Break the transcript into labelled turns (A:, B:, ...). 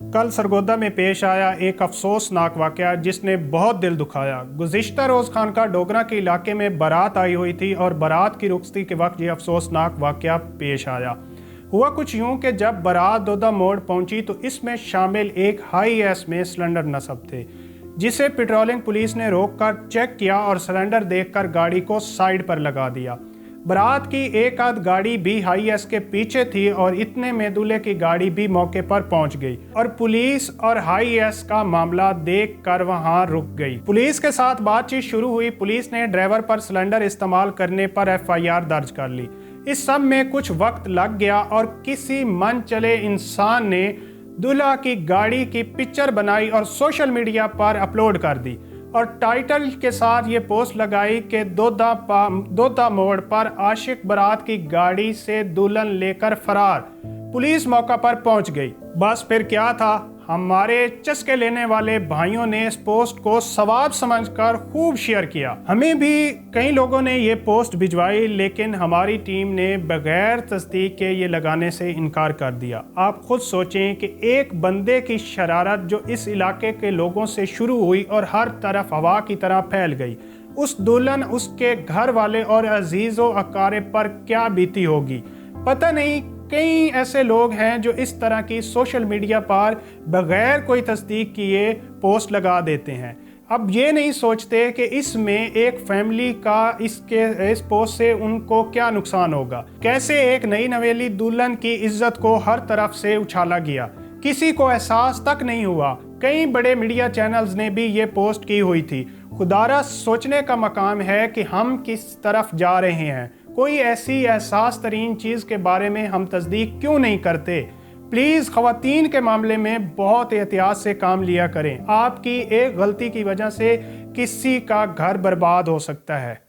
A: कल सरगोदा में पेश आया एक अफसोसनाक वाकया जिसने बहुत दिल दुखाया। गुज़िश्ता रोज़ खानका डोगरा के इलाके में बारात आई हुई थी और बारात की रुखसती के वक्त ये अफसोसनाक वाकया पेश आया। हुआ कुछ यूं कि जब बारात दोदा मोड़ पहुंची तो इसमें शामिल एक हाई एस में सिलेंडर नस्ब थे, जिसे पेट्रोलिंग पुलिस ने रोककर चेक किया और सिलेंडर देखकर गाड़ी को साइड पर लगा दिया। बारात की एक आध गाड़ी भी हाई एस के पीछे थी और इतने में दूल्हे की गाड़ी भी मौके पर पहुंच गई और पुलिस और हाई एस का मामला देखकर वहां रुक गई। पुलिस के साथ बातचीत शुरू हुई। पुलिस ने ड्राइवर पर सिलेंडर इस्तेमाल करने पर FIR दर्ज कर ली। इस सब में कुछ वक्त लग गया और किसी मन चले इंसान ने दूल्हा की गाड़ी की पिक्चर बनाई और सोशल मीडिया पर अपलोड कर दी और टाइटल के साथ ये पोस्ट लगाई कि दोदा मोड़ पर आशिक बारात की गाड़ी से दुल्हन लेकर फरार। पुलिस मौका पर पहुंच गई। बस फिर क्या था, हमारे चस्के लेने वाले भाइयों ने इस पोस्ट को सवाब समझकर खूब शेयर किया। हमें भी कई लोगों ने ये पोस्ट भिजवाई, लेकिन हमारी टीम ने बगैर तस्दीक के ये लगाने से इनकार कर दिया। आप खुद सोचें कि एक बंदे की शरारत जो इस इलाके के लोगों से शुरू हुई और हर तरफ हवा की तरह फैल गई, उस दुल्हन, उसके घर वाले और अजीज़ो अकारिब पर क्या बीती होगी। पता नहीं कई ऐसे लोग हैं जो इस तरह की सोशल मीडिया पर बगैर कोई तस्दीक किए पोस्ट लगा देते हैं। अब ये नहीं सोचते कि इसमें एक फैमिली का इस पोस्ट से उनको क्या नुकसान होगा। कैसे एक नई नवेली दुल्हन की इज्जत को हर तरफ से उछाला गया, किसी को एहसास तक नहीं हुआ। कई बड़े मीडिया चैनल्स ने भी ये पोस्ट की हुई थी। खुदारा सोचने का मकाम है कि हम किस तरफ जा रहे हैं। कोई ऐसी एहसास तरीन चीज़ के बारे में हम तस्दीक क्यों नहीं करते। प्लीज़ ख़वातीन के मामले में बहुत एहतियात से काम लिया करें। आपकी एक गलती की वजह से किसी का घर बर्बाद हो सकता है।